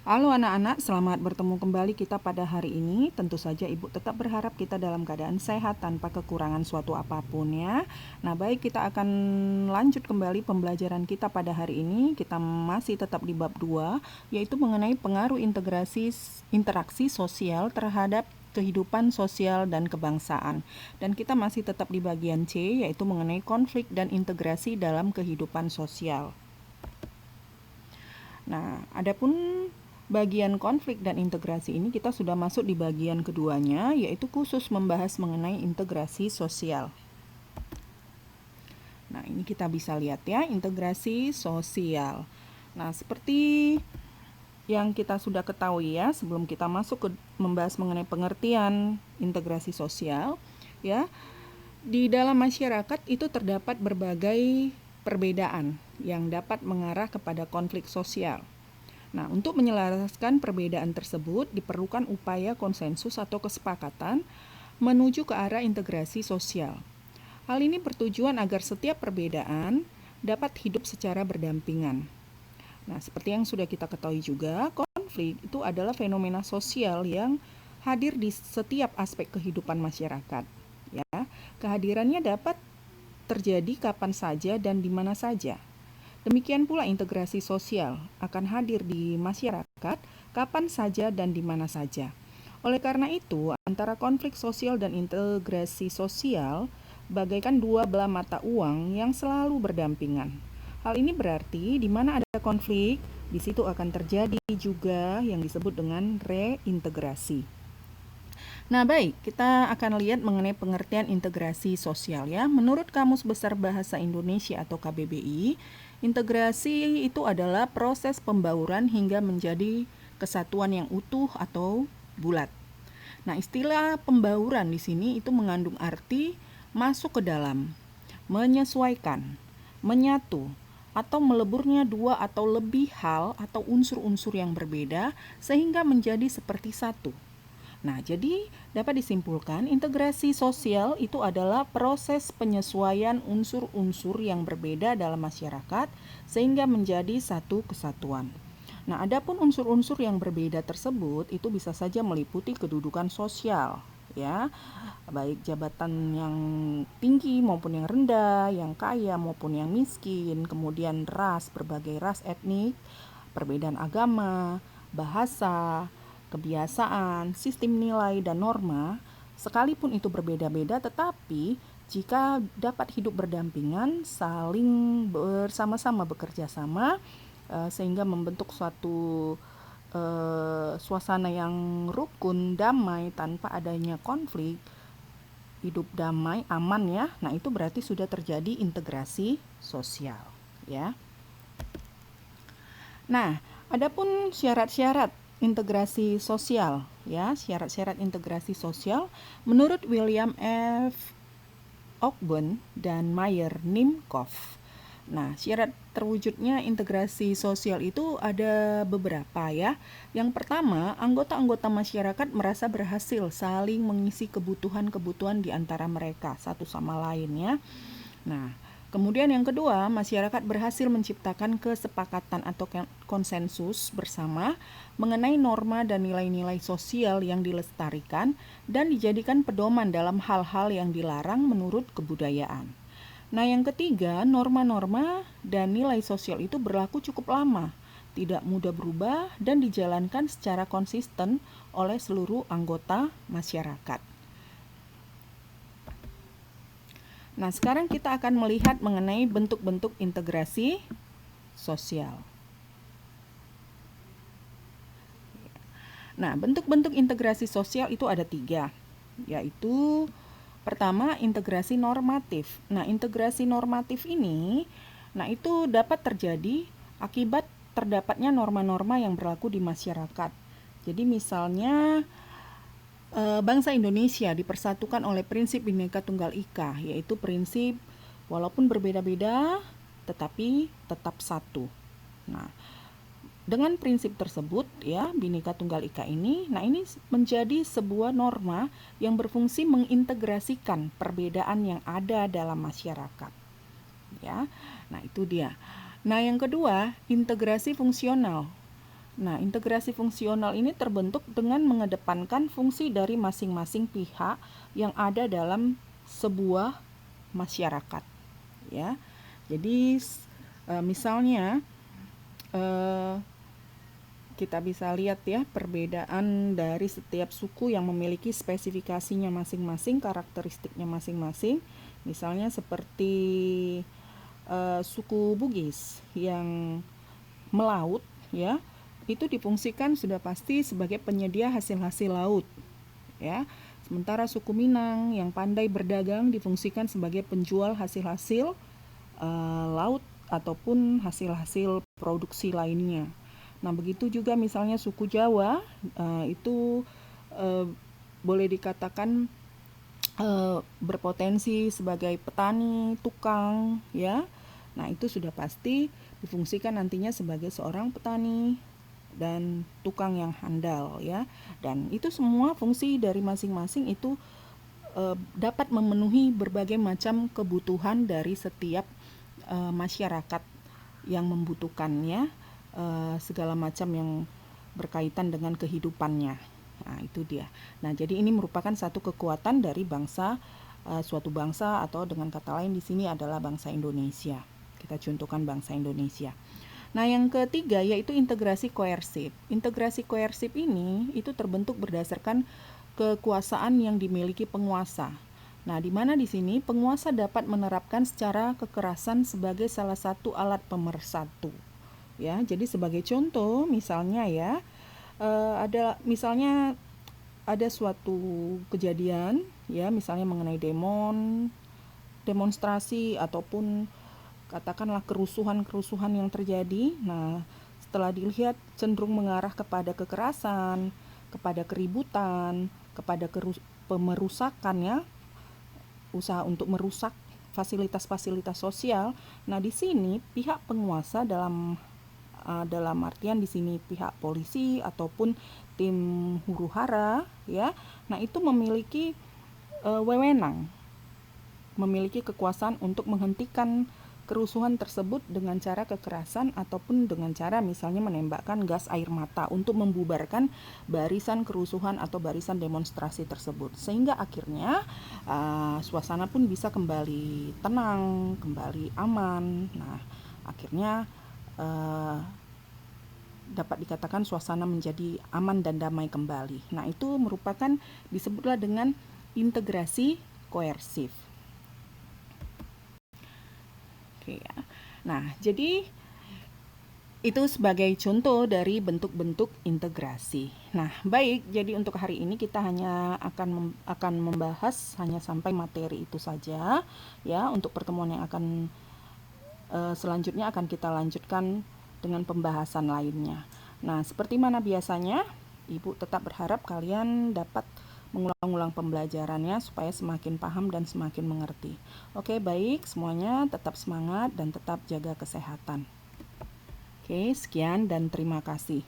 Halo anak-anak, selamat bertemu kembali kita pada hari ini. Tentu saja Ibu tetap berharap kita dalam keadaan sehat tanpa kekurangan suatu apapun ya. Nah, baik, kita akan lanjut kembali pembelajaran kita pada hari ini. Kita masih tetap di bab 2, yaitu mengenai pengaruh interaksi sosial terhadap kehidupan sosial dan kebangsaan. Dan kita masih tetap di bagian C, yaitu mengenai konflik dan integrasi dalam kehidupan sosial. Nah, adapun bagian konflik dan integrasi ini kita sudah masuk di bagian keduanya, yaitu khusus membahas mengenai integrasi sosial. Nah, ini kita bisa lihat ya, integrasi sosial. Nah, seperti yang kita sudah ketahui ya, sebelum kita masuk ke membahas mengenai pengertian integrasi sosial, ya, di dalam masyarakat itu terdapat berbagai perbedaan yang dapat mengarah kepada konflik sosial. Nah, untuk menyelaraskan perbedaan tersebut diperlukan upaya konsensus atau kesepakatan menuju ke arah integrasi sosial. Hal ini bertujuan agar setiap perbedaan dapat hidup secara berdampingan. Nah, seperti yang sudah kita ketahui juga, konflik itu adalah fenomena sosial yang hadir di setiap aspek kehidupan masyarakat. Ya, kehadirannya dapat terjadi kapan saja dan di mana saja. Demikian pula integrasi sosial akan hadir di masyarakat kapan saja dan di mana saja. Oleh karena itu, antara konflik sosial dan integrasi sosial bagaikan dua belah mata uang yang selalu berdampingan. Hal ini berarti di mana ada konflik, di situ akan terjadi juga yang disebut dengan reintegrasi. Nah, baik, kita akan lihat mengenai pengertian integrasi sosial ya. Menurut Kamus Besar Bahasa Indonesia atau KBBI, integrasi itu adalah proses pembauran hingga menjadi kesatuan yang utuh atau bulat. Nah, istilah pembauran di sini itu mengandung arti masuk ke dalam, menyesuaikan, menyatu, atau meleburnya dua atau lebih hal atau unsur-unsur yang berbeda sehingga menjadi seperti satu. Nah, jadi dapat disimpulkan integrasi sosial itu adalah proses penyesuaian unsur-unsur yang berbeda dalam masyarakat sehingga menjadi satu kesatuan. Nah, adapun unsur-unsur yang berbeda tersebut itu bisa saja meliputi kedudukan sosial, ya, baik jabatan yang tinggi maupun yang rendah, yang kaya maupun yang miskin, kemudian ras, berbagai ras etnik, perbedaan agama, bahasa, kebiasaan, sistem nilai dan norma, sekalipun itu berbeda-beda tetapi jika dapat hidup berdampingan, saling bersama-sama bekerja sama sehingga membentuk suatu suasana yang rukun, damai tanpa adanya konflik, hidup damai, aman ya. Nah, itu berarti sudah terjadi integrasi sosial, ya. Nah, adapun syarat-syarat integrasi sosial, ya, syarat-syarat integrasi sosial menurut William F. Ogburn dan Meyer Nimkov. Nah, syarat terwujudnya integrasi sosial itu ada beberapa ya. Yang pertama, anggota-anggota masyarakat merasa berhasil saling mengisi kebutuhan-kebutuhan di antara mereka satu sama lain ya. Nah, kemudian yang kedua, masyarakat berhasil menciptakan kesepakatan atau konsensus bersama mengenai norma dan nilai-nilai sosial yang dilestarikan dan dijadikan pedoman dalam hal-hal yang dilarang menurut kebudayaan. Nah, yang ketiga, norma-norma dan nilai sosial itu berlaku cukup lama, tidak mudah berubah dan dijalankan secara konsisten oleh seluruh anggota masyarakat. Nah, sekarang kita akan melihat mengenai bentuk-bentuk integrasi sosial. Nah, bentuk-bentuk integrasi sosial itu ada 3, yaitu pertama, integrasi normatif. Nah, integrasi normatif ini, itu dapat terjadi akibat terdapatnya norma-norma yang berlaku di masyarakat. Jadi misalnya bangsa Indonesia dipersatukan oleh prinsip Bhinneka Tunggal Ika, yaitu prinsip walaupun berbeda-beda tetapi tetap satu. Nah, dengan prinsip tersebut ya, Bhinneka Tunggal Ika ini, ini menjadi sebuah norma yang berfungsi mengintegrasikan perbedaan yang ada dalam masyarakat. Ya. Nah, itu dia. Nah, yang kedua, integrasi fungsional. Nah, integrasi fungsional ini terbentuk dengan mengedepankan fungsi dari masing-masing pihak yang ada dalam sebuah masyarakat, ya. Jadi misalnya kita bisa lihat ya perbedaan dari setiap suku yang memiliki spesifikasinya masing-masing, karakteristiknya masing-masing. Misalnya seperti suku Bugis yang melaut, ya, itu difungsikan sudah pasti sebagai penyedia hasil-hasil laut, ya. Sementara suku Minang yang pandai berdagang difungsikan sebagai penjual hasil-hasil laut ataupun hasil-hasil produksi lainnya. Nah, begitu juga misalnya suku Jawa itu boleh dikatakan berpotensi sebagai petani, tukang, ya. Nah, itu sudah pasti difungsikan nantinya sebagai seorang petani dan tukang yang handal, ya. Dan itu semua fungsi dari masing-masing itu dapat memenuhi berbagai macam kebutuhan dari setiap masyarakat yang membutuhkannya, segala macam yang berkaitan dengan kehidupannya. Nah, itu dia. Nah, jadi ini merupakan satu kekuatan dari bangsa, suatu bangsa, atau dengan kata lain di sini adalah bangsa Indonesia. Kita contohkan bangsa Indonesia. Nah, yang ketiga yaitu integrasi koersif. Integrasi koersif ini itu terbentuk berdasarkan kekuasaan yang dimiliki penguasa. Nah, di mana di sini penguasa dapat menerapkan secara kekerasan sebagai salah satu alat pemersatu. Ya, jadi sebagai contoh misalnya ya, ada suatu kejadian ya, misalnya mengenai demonstrasi ataupun katakanlah kerusuhan-kerusuhan yang terjadi. Nah, setelah dilihat cenderung mengarah kepada kekerasan, kepada keributan, kepada pemerusakan ya, usaha untuk merusak fasilitas-fasilitas sosial. Nah, di sini pihak penguasa dalam artian di sini pihak polisi ataupun tim huru-hara ya. Nah, itu memiliki wewenang, memiliki kekuasaan untuk menghentikan kerusuhan tersebut dengan cara kekerasan ataupun dengan cara misalnya menembakkan gas air mata untuk membubarkan barisan kerusuhan atau barisan demonstrasi tersebut, sehingga akhirnya suasana pun bisa kembali tenang, kembali aman. Nah, akhirnya dapat dikatakan suasana menjadi aman dan damai kembali. Nah, itu merupakan disebutlah dengan integrasi koersif. Oke ya. Nah, jadi itu sebagai contoh dari bentuk-bentuk integrasi. Nah, baik, jadi untuk hari ini kita hanya akan membahas hanya sampai materi itu saja ya. Untuk pertemuan yang akan selanjutnya akan kita lanjutkan dengan pembahasan lainnya. Nah, seperti mana biasanya, Ibu tetap berharap kalian dapat mengulang-ulang pembelajarannya supaya semakin paham dan semakin mengerti. Oke, baik, semuanya tetap semangat dan tetap jaga kesehatan. Oke, sekian dan terima kasih.